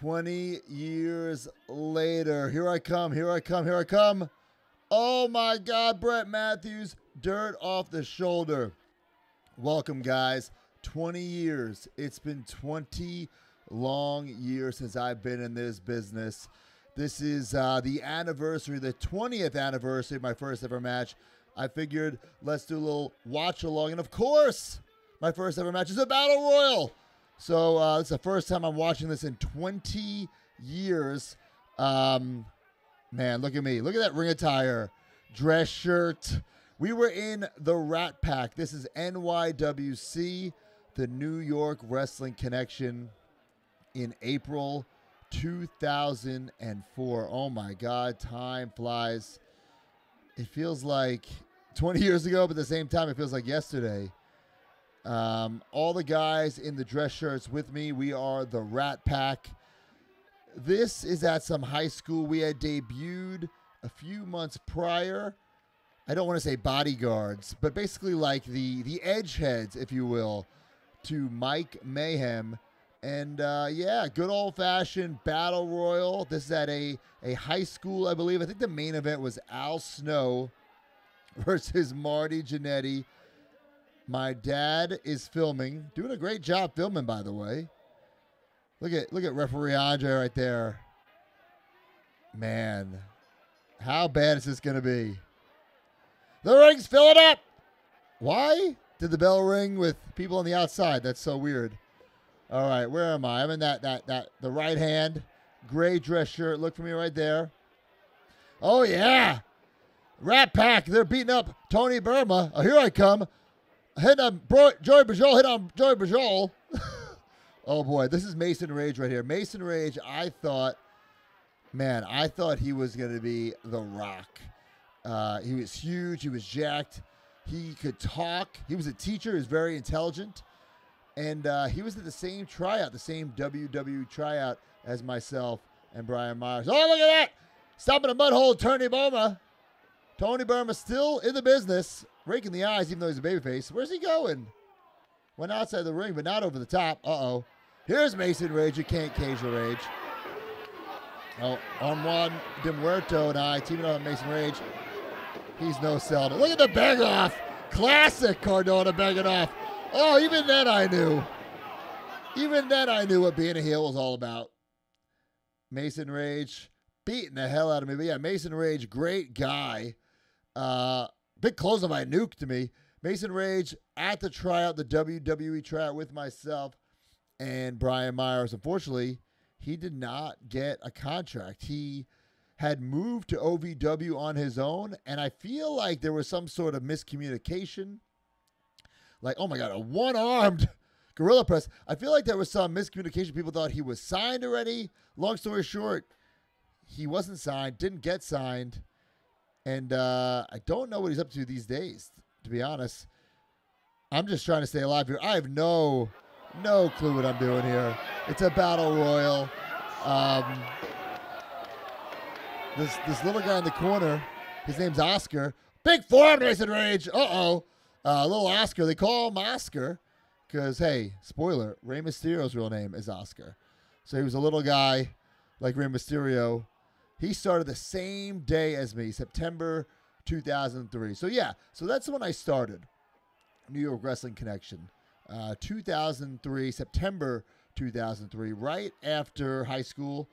20 years later. Here I come, here I come, here I come. Oh my God, Brett Matthews, dirt off the shoulder. Welcome, guys. 20 years. It's been 20 long years since I've been in this business. This is the anniversary, the 20th anniversary of my first ever match. I figured let's do a little watch along. And of course, my first ever match is a battle royal. So it's the first time I'm watching this in 20 years. Man, look at me. Look at that ring attire. Dress shirt. We were in the Rat Pack. This is NYWC, the New York Wrestling Connection, in April 2004. Oh my God, time flies. It feels like 20 years ago, but at the same time, it feels like yesterday. All the guys in the dress shirts with me, we are the Rat Pack. This is at some high school. We had debuted a few months prior. I don't want to say bodyguards, but basically like the edge heads, if you will, to Mike Mayhem. And yeah, good old-fashioned battle royal. This is at a high school, I believe. I think the main event was Al Snow versus Marty Jannetty. My dad is filming, doing a great job filming, by the way. Look at referee Andre right there. Man, how bad is this going to be? The ring's filling up. Why did the bell ring with people on the outside? That's so weird. All right, where am I? I'm in the right hand, gray dress shirt. Look for me right there. Oh yeah, Rat Pack. They're beating up Tony Burma. Oh, here I come. Hit on Joey Bajol. Hit on Joey Bajol. Oh boy, this is Mason Rage right here. Mason Rage. I thought he was going to be The Rock. He was huge. He was jacked. He could talk. He was a teacher. He was very intelligent. And he was at the same tryout, the same WWE tryout as myself and Brian Myers. Oh, look at that. Stopping a mud hole, Tony Burma. Tony Burma still in the business, raking the eyes even though he's a babyface. Where's he going? Went outside the ring, but not over the top. Uh-oh. Here's Mason Rage. You can't cage the Rage. Oh, on Juan de Muerto and I teaming up with Mason Rage. He's no seldom. Look at the bang off. Classic Cardona banging off. Oh, even then I knew. Even then I knew what being a heel was all about. Mason Rage beating the hell out of me. But yeah, Mason Rage, great guy. Big closer by Nuke to me. Mason Rage at the tryout, the WWE tryout with myself and Brian Myers. Unfortunately, he did not get a contract. He had moved to OVW on his own, and I feel like there was some sort of miscommunication. Like, oh my God, a one-armed gorilla press. I feel like there was some miscommunication. People thought he was signed already. Long story short, he wasn't signed, didn't get signed, and I don't know what he's up to these days, to be honest. I'm just trying to stay alive here. I have no clue what I'm doing here. It's a battle royal. This little guy in the corner, his name's Oscar. Big forearm, Mason Rage. Uh-oh. Little Oscar. They call him Oscar because, hey, spoiler, Rey Mysterio's real name is Oscar. So he was a little guy like Rey Mysterio. He started the same day as me, September 2003. So, yeah, so that's when I started New York Wrestling Connection. 2003, September 2003, right after high school.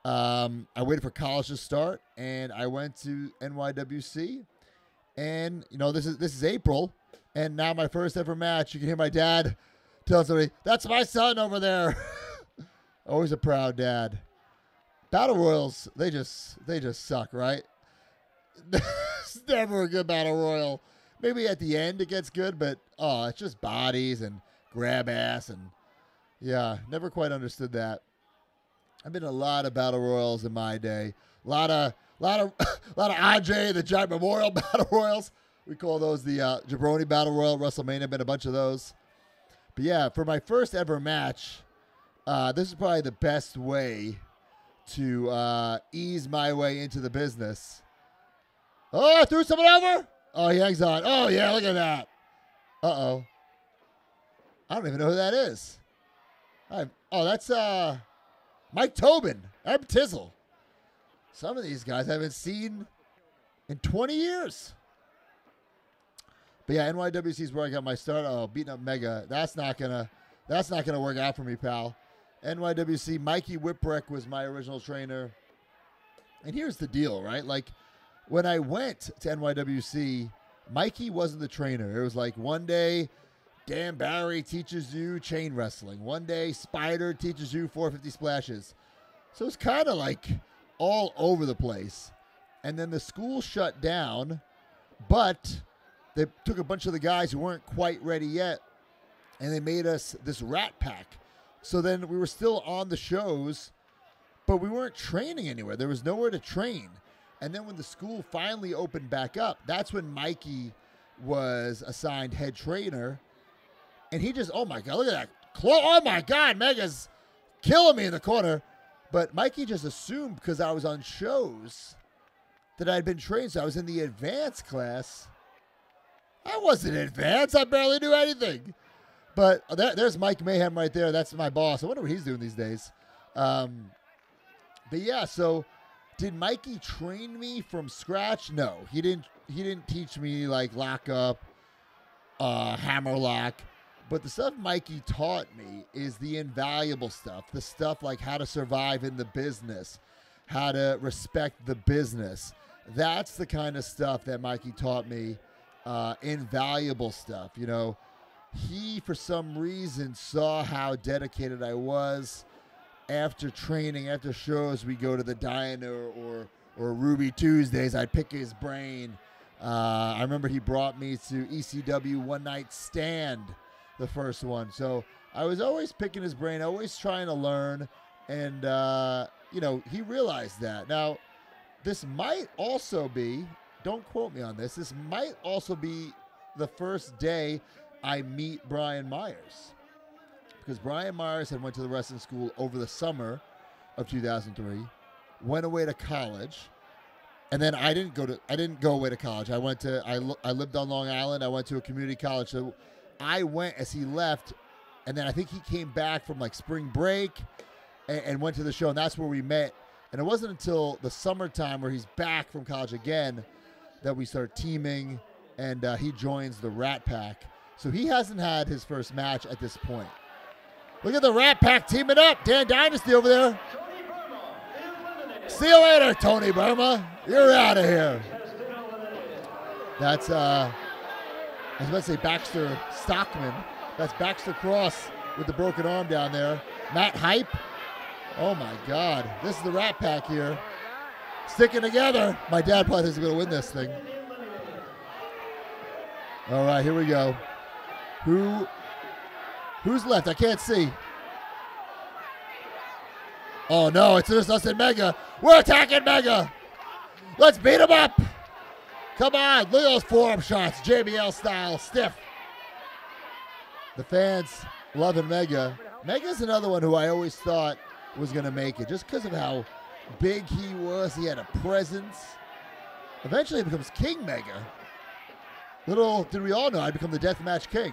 I waited for college to start, and I went to NYWC. And, you know, this is April, and now my first ever match. You can hear my dad tell somebody, that's my son over there. Always a proud dad. Battle royals, they just suck, right? It's never a good battle royal. Maybe at the end it gets good, but it's just bodies and grab ass, and yeah, never quite understood that. I've been in a lot of battle royals in my day. A lot of Andre, the Giant Memorial Battle Royals. We call those the Jabroni Battle Royal. WrestleMania, been a bunch of those. But yeah, for my first ever match, this is probably the best way to ease my way into the business. Oh, I threw someone over. Oh, he hangs on. Oh, yeah, look at that. Uh-oh. I don't even know who that is. That's Mike Tobin, M. Tizzle. Some of these guys I haven't seen in 20 years. But yeah, NYWC is where I got my start. Oh, beating up Mega. That's not gonna work out for me, pal. NYWC, Mikey Whipwreck was my original trainer. And here's the deal, right? Like, when I went to NYWC, Mikey wasn't the trainer. It was like one day, Dan Barry teaches you chain wrestling. One day, Spider teaches you 450 splashes. So it's kind of like all over the place. And then the school shut down, but they took a bunch of the guys who weren't quite ready yet, and they made us this rat pack. So then we were still on the shows, but we weren't training anywhere. There was nowhere to train. And then when the school finally opened back up, that's when Mikey was assigned head trainer. And he just, oh my God, look at that. Oh my God, Mega's killing me in the corner. But Mikey just assumed because I was on shows that I'd been trained. So I was in the advanced class. I wasn't advanced. I barely knew anything. But there's Mike Mayhem right there. That's my boss. I wonder what he's doing these days. But yeah, so did Mikey train me from scratch? No, he didn't teach me like lock up, hammer lock. But the stuff Mikey taught me is the invaluable stuff. The stuff like how to survive in the business, how to respect the business. That's the kind of stuff that Mikey taught me. Invaluable stuff. You know, he, for some reason, saw how dedicated I was. After training, after shows, we go to the diner or Ruby Tuesdays. I'd pick his brain. I remember he brought me to ECW One Night Stand, the first one. So I was always picking his brain, always trying to learn. And, you know, he realized that. Now, this might also be, don't quote me on this might also be the first day I meet Brian Myers. Because Brian Myers had went to the wrestling school over the summer of 2003, went away to college, and then I didn't go away to college. I lived on Long Island. I went to a community college. So I went as he left, and then I think he came back from like spring break and went to the show, and that's where we met. And it wasn't until the summertime where he's back from college again that we start teaming, and he joins the Rat Pack. So he hasn't had his first match at this point. Look at the Rat Pack teaming up. Dan Dynasty over there. See you later, Tony Burma. You're out of here. That's, I was about to say Baxter Stockman. That's Baxter Cross with the broken arm down there. Matt Hype. Oh, my God. This is the Rat Pack here. Sticking together. My dad probably thinks he's going to win this thing. All right, here we go. Who's left? I can't see. Oh, no, it's just us and Mega. We're attacking Mega. Let's beat him up. Come on. Look at those forearm shots. JBL style. Stiff. The fans loving Mega. Mega's another one who I always thought was going to make it just because of how big he was. He had a presence. Eventually he becomes King Mega. Little did we all know I'd become the Deathmatch King.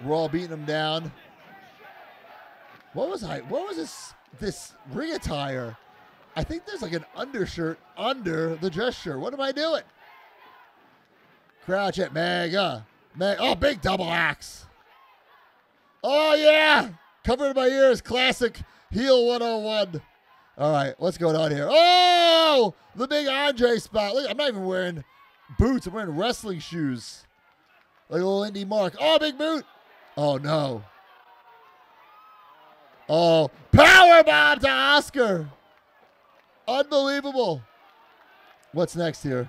We're all beating him down. What was this ring attire? I think there's like an undershirt under the dress shirt. What am I doing? Crouch at Mega. Oh, big double axe. Oh, yeah. Covered my ears. Classic heel 101. All right, what's going on here? Oh, the big Andre spot. Look, I'm not even wearing boots. I'm wearing wrestling shoes. Like a little Indy Mark. Oh, big boot. Oh, no. Oh, powerbomb to Oscar. Unbelievable. What's next here?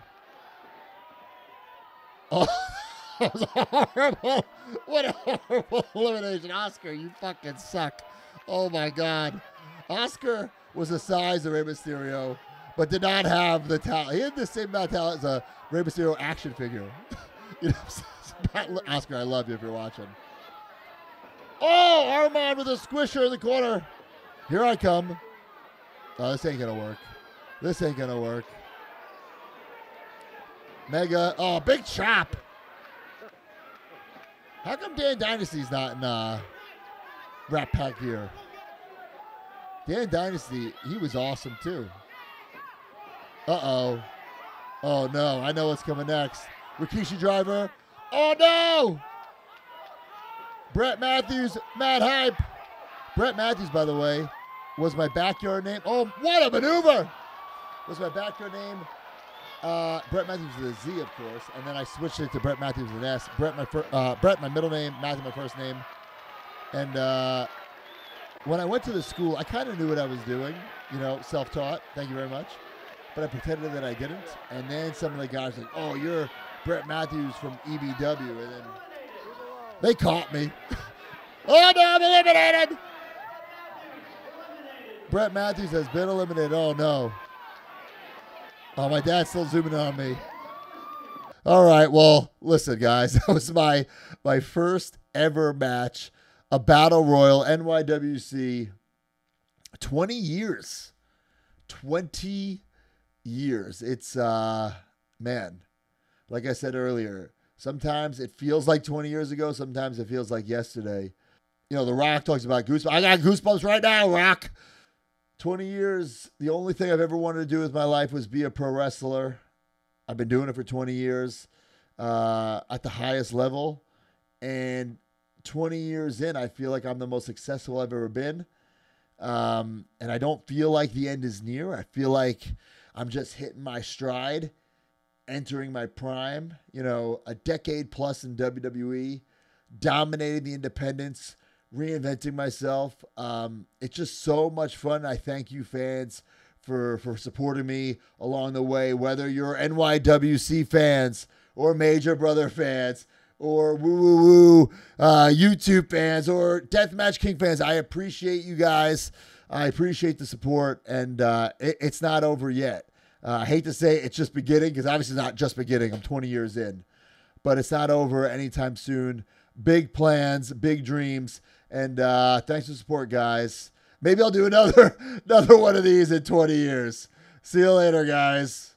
Oh, that was horrible. What a horrible elimination. Oscar, you fucking suck. Oh, my God. Oscar was the size of Rey Mysterio, but did not have the talent. He had the same amount of talent as a Rey Mysterio action figure. You know, Oscar, I love you if you're watching. Oh, Armand with a squisher in the corner. Here I come. Oh, this ain't going to work. This ain't going to work. Mega. Oh, big chop. How come Dan Dynasty's not in Rat Pack here? Dan Dynasty, he was awesome too. Uh-oh. Oh, no. I know what's coming next. Rikishi driver. Oh, no! Brett Matthews, Mad Hype. Brett Matthews, by the way, was my backyard name. Oh, what a maneuver! Was my backyard name. Brett Matthews with a Z, of course. And then I switched it to Brett Matthews with an S. Brett, my middle name. Matthew, my first name. And when I went to the school, I kind of knew what I was doing. You know, self-taught. Thank you very much. But I pretended that I didn't. And then some of the guys were like, oh, you're Brett Matthews from EBW. And then they caught me. Oh, no, I'm eliminated. Brett Matthews has been eliminated. Oh, no. Oh, my dad's still zooming in on me. All right, well, listen, guys. That was my first ever match, a Battle Royal, NYWC. 20 years. 20 years. It's, man, like I said earlier, sometimes it feels like 20 years ago. Sometimes it feels like yesterday. You know, The Rock talks about goosebumps. I got goosebumps right now, Rock. 20 years, the only thing I've ever wanted to do with my life was be a pro wrestler. I've been doing it for 20 years at the highest level. And 20 years in, I feel like I'm the most successful I've ever been. And I don't feel like the end is near. I feel like I'm just hitting my stride, entering my prime. You know, a decade plus in WWE, dominating the independents, reinventing myself. It's just so much fun. I thank you fans for supporting me along the way, whether you're NYWC fans or Major Brother fans or woo YouTube fans or Deathmatch King fans. I appreciate you guys. I appreciate the support, and it's not over yet. I hate to say it's just beginning, because obviously it's not just beginning. I'm 20 years in, but it's not over anytime soon. Big plans, big dreams. And thanks for the support, guys. Maybe I'll do another one of these in 20 years. See you later, guys.